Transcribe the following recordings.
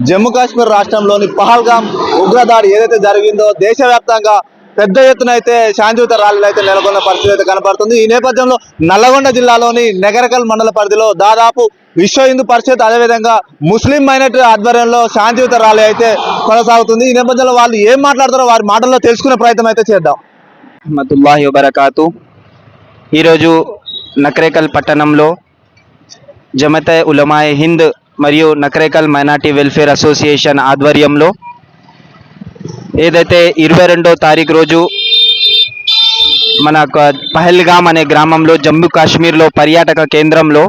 జమ్మూ కాశ్మీర్ రాష్ట్రంలోని పహల్గామ్ ఉగ్రదాడి ఏదైతే జరిగిందో దేశవ్యాప్తంగా పెద్ద ఎత్తున అయితే శాంతియుత ర్యాలీలు అయితే నెలకొన్న పరిస్థితి అయితే కనపడుతుంది. ఈ నేపథ్యంలో నల్లగొండ జిల్లాలోని నెగరకల్ మండల పరిధిలో దాదాపు విశ్వ హిందూ పరిషత్ అదేవిధంగా ముస్లిం మైనారిటీ ఆధ్వర్యంలో శాంతియుత ర్యాలీ అయితే కొనసాగుతుంది. ఈ నేపథ్యంలో వాళ్ళు ఏం మాట్లాడతారో వారి మాటల్లో తెలుసుకునే ప్రయత్నం అయితే చేద్దాం. రహమతుల్లాహి వబరకాతు. ఈరోజు నకరేకల్ పట్టణంలో జమతే ఉలమాయే హింద్ మరియు నకరేకల్ మైనార్టీ వెల్ఫేర్ అసోసియేషన్ ఆధ్వర్యంలో ఏదైతే 22వ తారీఖు రోజు మన పహల్గామ్ అనే గ్రామంలో జమ్మూ కాశ్మీర్లో పర్యాటక కేంద్రంలో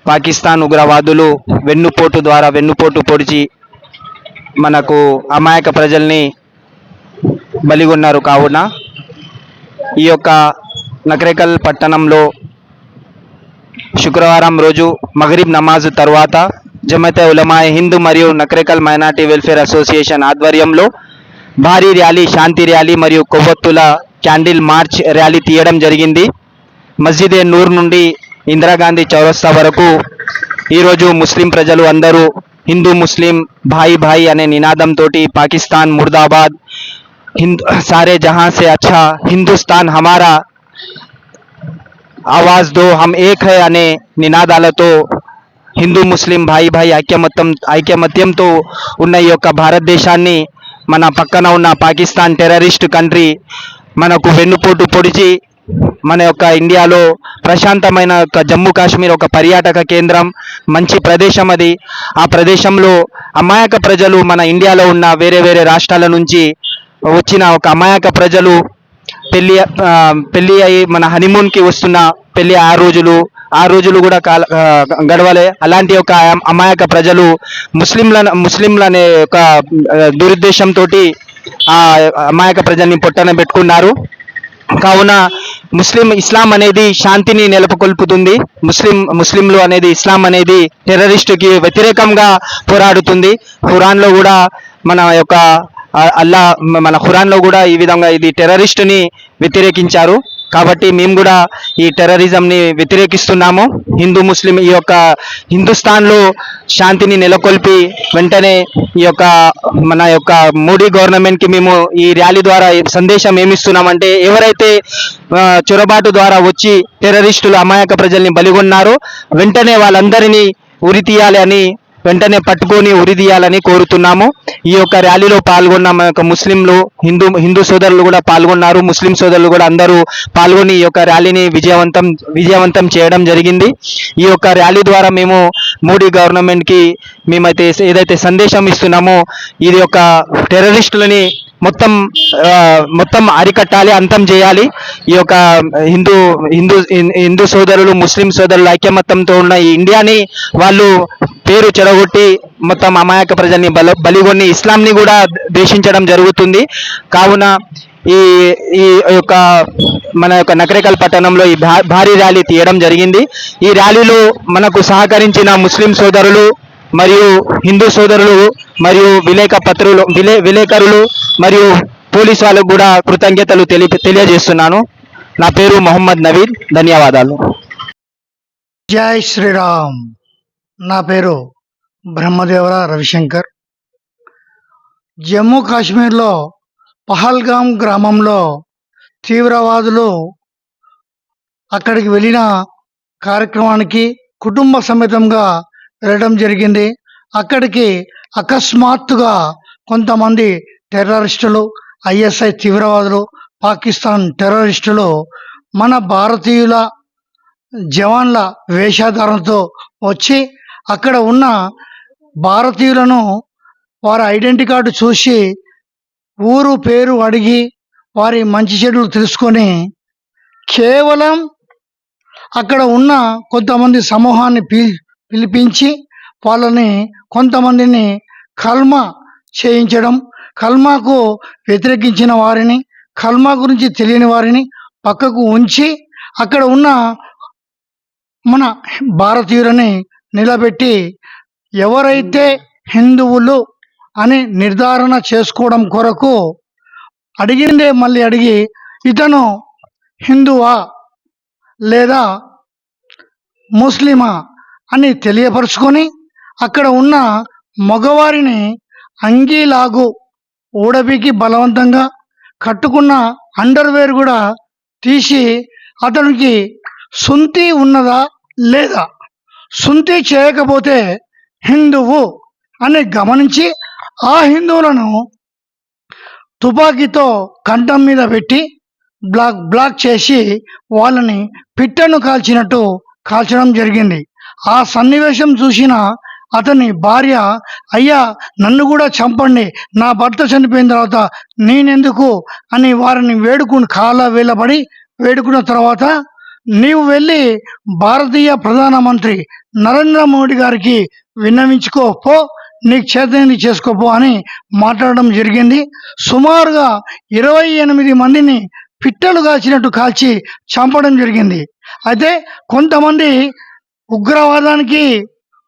పాకిస్తాన్ ఉగ్రవాదులు వెన్నుపోటు పొడిచి మనకు అమాయక ప్రజల్ని బలిగొన్నారు. కావున ఈ యొక్క నకరేకల్ పట్టణంలో శుక్రవారం రోజు మగరిబ్ నమాజ్ తర్వాత జమతే ఉలమాయే హింద్ మరియు నకరేకల్ మైనార్టీ వెల్ఫేర్ అసోసియేషన్ ఆధ్వర్యంలో భారీ ర్యాలీ, శాంతి ర్యాలీ మరియు కొవ్వొత్తుల క్యాండిల్ మార్చ్ ర్యాలీ తీయడం జరిగింది. మస్జిద్ ఏ నూర్ నుండి ఇందిరాగాంధీ చౌరస్తా వరకు ఈరోజు ముస్లిం ప్రజలు అందరూ హిందూ ముస్లిం భాయి భాయి అనే నినాదంతో పాకిస్తాన్ ముర్దాబాద్, సారే జహాं से अच्छा హిందుస్థాన్ హమారా, ఆవాజ్ దో హమ్ ఏక్ హై అనే నినాదాలతో హిందూ ముస్లిం భాయి భాయి ఐక్యమత్యంతో ఉన్న ఈ యొక్క భారతదేశాన్ని మన పక్కన ఉన్న పాకిస్తాన్ టెర్రరిస్ట్ కంట్రీ మనకు వెన్నుపోటు పొడిచి మన యొక్క ఇండియాలో ప్రశాంతమైన జమ్మూ కాశ్మీర్ ఒక పర్యాటక కేంద్రం, మంచి ప్రదేశం అది. ఆ ప్రదేశంలో అమాయక ప్రజలు మన ఇండియాలో ఉన్న వేరే వేరే రాష్ట్రాల నుంచి వచ్చిన ఒక అమాయక ప్రజలు పెళ్ళి అయ్యి మన హనీమూన్కి వస్తున్న పెళ్ళి ఆ రోజులు కూడా గడవలే. అలాంటి ఒక అమాయక ప్రజలు ముస్లింలనే ఒక దురుద్దేశంతో ఆ అమాయక ప్రజల్ని పొట్టన పెట్టుకున్నారు. కావున ఇస్లాం అనేది శాంతిని నెలకొల్పుతుంది. ముస్లింలు అనేది ఇస్లాం అనేది టెర్రరిస్టుకి వ్యతిరేకంగా పోరాడుతుంది. ఖురాన్లో కూడా మన యొక్క మన ఖురాన్లో కూడా ఈ విధంగా ఇది టెర్రరిస్టుని వ్యతిరేకించారు. కాబట్టి మేము కూడా ఈ టెర్రరిజంని వ్యతిరేకిస్తున్నాము. హిందూ ముస్లిం ఈ యొక్క హిందుస్థాన్లో శాంతిని నెలకొల్పి వెంటనే ఈ యొక్క మన యొక్క మోడీ గవర్నమెంట్కి మేము ఈ ర్యాలీ ద్వారా సందేశం ఏమిస్తున్నామంటే, ఎవరైతే చొరబాటు ద్వారా వచ్చి టెర్రరిస్టులు అమాయక ప్రజల్ని బలిగొన్నారో వెంటనే వాళ్ళందరినీ ఉరితీయాలి అని వెంటనే పట్టుకొని ఉరిదీయాలని కోరుతున్నాము. ఈ యొక్క ర్యాలీలో పాల్గొన్న మన యొక్క ముస్లింలు, హిందూ సోదరులు కూడా పాల్గొన్నారు. ముస్లిం సోదరులు కూడా అందరూ పాల్గొని ఈ యొక్క ర్యాలీని విజయవంతం చేయడం జరిగింది. ఈ యొక్క ర్యాలీ ద్వారా మేము మోడీ గవర్నమెంట్కి మేమైతే ఏదైతే సందేశం ఇస్తున్నామో, ఇది యొక్క టెర్రరిస్టులని మొత్తం అరికట్టాలి, అంతం చేయాలి. ఈ యొక్క హిందూ సోదరులు, ముస్లిం సోదరులు ఐక్యమత్యంతో ఉన్న ఈ ఇండియాని వాళ్ళు పేరు చెడగొట్టి మొత్తం అమాయక ప్రజల్ని బలిగొని ఇస్లాంని కూడా ద్వేషించడం జరుగుతుంది. కావున ఈ యొక్క మన యొక్క నకరేకల్ పట్టణంలో ఈ భారీ ర్యాలీ తీయడం జరిగింది. ఈ ర్యాలీలో మనకు సహకరించిన ముస్లిం సోదరులు మరియు హిందూ సోదరులు మరియు విలేకరులు మరియు పోలీస్ వాళ్ళకు కూడా కృతజ్ఞతలు తెలియజేస్తున్నాను. నా పేరు మొహమ్మద్ నవీద్. ధన్యవాదాలు. జై శ్రీరామ్. నా పేరు బ్రహ్మదేవర రవిశంకర్. జమ్మూ కాశ్మీర్లో పహల్గామ్ గ్రామంలో తీవ్రవాదులు అక్కడికి వెళ్ళిన కార్యక్రమానికి కుటుంబ సమేతంగా వెళ్ళడం జరిగింది. అక్కడికి అకస్మాత్తుగా కొంతమంది టెర్రరిస్టులు, ఐఎస్ఐ తీవ్రవాదులు, పాకిస్తాన్ టెర్రరిస్టులు మన భారతీయుల జవాన్ల వేషధారణతో వచ్చి అక్కడ ఉన్న భారతీయులను వారి ఐడెంటిటీ కార్డు చూసి ఊరు పేరు అడిగి వారి మంచి చెడులు తెలుసుకొని కేవలం అక్కడ ఉన్న కొంతమంది సమూహాన్ని పిలిపించి వాళ్ళని కొంతమందిని కల్మా చేయించడం, కల్మాకు వ్యతిరేకించిన వారిని, కల్మా గురించి తెలియని వారిని పక్కకు ఉంచి అక్కడ ఉన్న మన భారతీయులని నిలబెట్టి ఎవరైతే హిందువులు అని నిర్ధారణ చేసుకోవడం కొరకు అడిగిందే మళ్ళీ అడిగి ఇతను హిందువా లేదా ముస్లిమా అని తెలియపరుచుకొని అక్కడ ఉన్న మగవారిని అంగీలాగు ఊడబీకి బలవంతంగా కట్టుకున్న అండర్వేర్ కూడా తీసి అతనికి సుంతి ఉన్నదా లేదా, సుంతి చేయకపోతే హిందువు అని గమనించి ఆ హిందువులను తుపాకీతో కంఠం మీద పెట్టి బ్లాక్ చేసి వాళ్ళని పిట్టను కాల్చినట్టు కాల్చడం జరిగింది. ఆ సన్నివేశం చూసిన అతని భార్య, అయ్యా నన్ను కూడా చంపండి, నా భర్త చనిపోయిన తర్వాత నేనెందుకు అని వారిని కాళ్ళ వేలబడి వేడుకున్న తర్వాత, నీవు వెళ్ళి భారతీయ ప్రధానమంత్రి నరేంద్ర మోడీ గారికి విన్నవించుకోపో, నీకు చేతనైంది చేసుకోపో అని మాట్లాడడం జరిగింది. సుమారుగా 28 మందిని పిట్టలు కాల్చినట్టు కాల్చి చంపడం జరిగింది. అయితే కొంతమంది ఉగ్రవాదానికి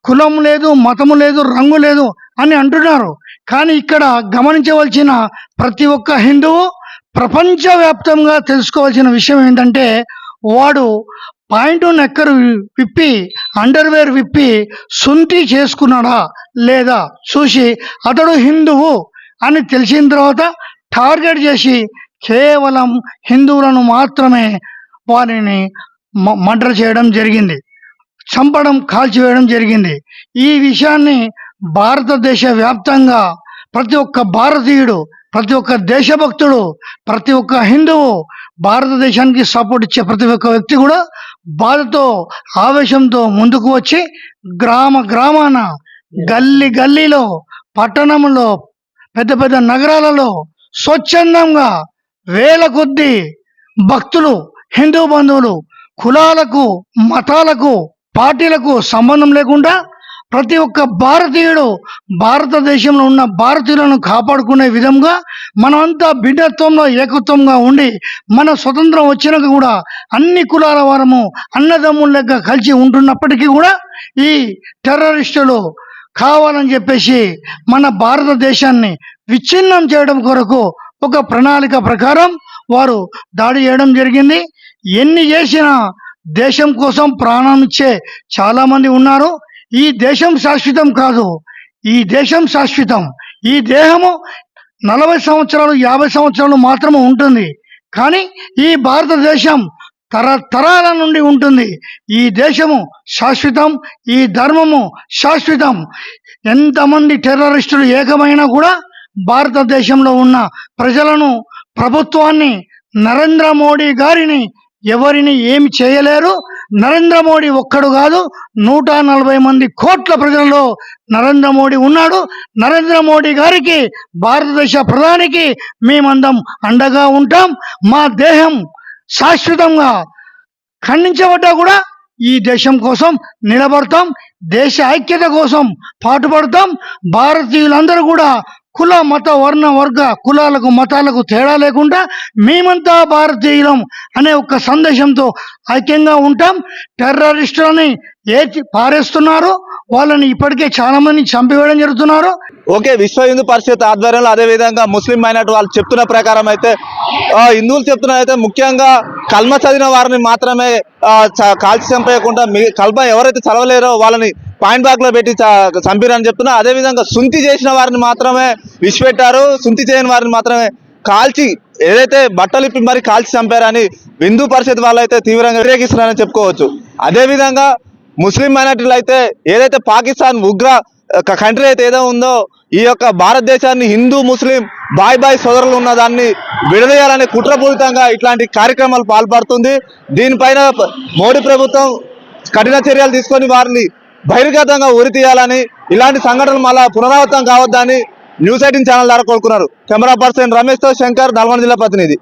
కులం లేదు, మతము లేదు, రంగు లేదు అని అంటున్నారు. కానీ ఇక్కడ గమనించవలసిన ప్రతి ఒక్క హిందువు ప్రపంచవ్యాప్తంగా తెలుసుకోవాల్సిన విషయం ఏంటంటే, వాడు పాయింట్ నెక్కరు విప్పి అండర్వేర్ విప్పి సుంతి చేసుకున్నాడా లేదా చూసి అతడు హిందువు అని తెలిసిన తర్వాత టార్గెట్ చేసి కేవలం హిందువులను మాత్రమే వారిని మర్డర్ చేయడం జరిగింది, చంపడం, కాల్చివేయడం జరిగింది. ఈ విషయాన్ని భారతదేశ వ్యాప్తంగా ప్రతి ఒక్క భారతీయుడు, ప్రతి ఒక్క దేశభక్తుడు, ప్రతి ఒక్క హిందువు, భారతదేశానికి సపోర్ట్ ఇచ్చే ప్రతి ఒక్క వ్యక్తి కూడా బాధతో ఆవేశంతో ముందుకు వచ్చి గ్రామాన గల్లీ గల్లీలో పట్టణంలో పెద్ద పెద్ద నగరాలలో స్వచ్ఛందంగా వేల కొద్దీ భక్తులు, హిందూ బంధువులు, కులాలకు మతాలకు పార్టీలకు సంబంధం లేకుండా ప్రతి ఒక్క భారతీయుడు భారతదేశంలో ఉన్న భారతీయులను కాపాడుకునే విధంగా మనమంతా భిన్నత్వంలో ఏకత్వంగా ఉండి, మన స్వతంత్రం వచ్చినాక కూడా అన్ని కులాల వారము అన్నదమ్ముల లెక్క కలిసి ఉంటున్నప్పటికీ కూడా ఈ టెర్రరిస్టులు కావాలని చెప్పేసి మన భారతదేశాన్ని విచ్ఛిన్నం చేయడం కొరకు ఒక ప్రణాళిక ప్రకారం వారు దాడి చేయడం జరిగింది. ఎన్ని చేసినా దేశం కోసం ప్రాణం ఇచ్చే చాలా మంది ఉన్నారు. ఈ దేశం శాశ్వతం కాదు, ఈ దేశం శాశ్వతం. ఈ దేహము 40 సంవత్సరాలు 50 సంవత్సరాలు మాత్రమే ఉంటుంది. కానీ ఈ భారతదేశం తరతరాల నుండి ఉంటుంది. ఈ దేశము శాశ్వతం, ఈ ధర్మము శాశ్వతం. ఎంతమంది టెర్రరిస్టులు ఏకమైనా కూడా భారతదేశంలో ఉన్న ప్రజలను, ప్రభుత్వాన్ని, నరేంద్ర మోడీ గారిని ఎవరిని ఏమి చేయలేరు. నరేంద్ర మోడీ ఒక్కడు కాదు, 140 మంది కోట్ల ప్రజలలో నరేంద్ర మోడీ ఉన్నాడు. నరేంద్ర మోడీ గారికి, భారతదేశ ప్రధానికి మేమందం అండగా ఉంటాం. మా దేహం శాశ్వతంగా ఖండించబడ్డా కూడా ఈ దేశం కోసం నిలబడతాం, దేశ ఐక్యత కోసం పాటుపడతాం. భారతీయులందరూ కూడా కుల మత వర్ణ వర్గ కులాలకు మతాలకు తేడా లేకుండా మేమంతా భారతీయులం అనే ఒక సందేశంతో ఐక్యంగా ఉంటాం. టెర్రరిస్టులని పారేస్తున్నారు, వాళ్ళని ఇప్పటికే చాలా మంది చంపివేయడం జరుగుతున్నారు. ఓకే, విశ్వ హిందూ పరిషత్ ఆధ్వర్యంలో అదే విధంగా ముస్లిం మైనార్టీ వాళ్ళు చెప్తున్న ప్రకారం అయితే హిందువులు చెప్తున్నారు అయితే ముఖ్యంగా కల్మ చదివిన వారిని మాత్రమే కాల్చి చంపేయకుండా కల్మ ఎవరైతే చదవలేరో వాళ్ళని పాయింట్ బ్లాక్ లో పెట్టి చంపిరని చెప్తున్నా. అదే విధంగా సుంతి చేసిన వారిని మాత్రమే విడిచిపెట్టారు, సుంతి చేయని వారిని మాత్రమే కాల్చి ఏదైతే బట్టలు ఇప్పి మరి కాల్చి చంపారని హిందూ పరిషత్ వాళ్ళు అయితే తీవ్రంగా వ్యతిరేకిస్తున్నారని చెప్పుకోవచ్చు. అదే విధంగా ముస్లిం మైనార్టీలు అయితే ఏదైతే పాకిస్తాన్ ఉగ్ర కంట్రీ అయితే ఏదో ఉందో ఈ యొక్క భారతదేశాన్ని హిందూ ముస్లిం బాయ్ సోదరులు ఉన్న దాన్ని విడదీయాలనే కుట్రపూరితంగా ఇట్లాంటి కార్యక్రమాలు పాల్పడుతుంది. దీనిపైన మోడీ ప్రభుత్వం కఠిన చర్యలు తీసుకొని వారిని బహిర్గతంగా ఉరి తీయాలని, ఇలాంటి సంఘటనలు మళ్ళా పునరావృతం కావద్దని న్యూస్ 18 ఛానల్ ద్వారా కోరుకున్నారు. కెమెరా పర్సన్ రమేష్ తో శంకర్, నల్గొండ జిల్లా ప్రతినిధి.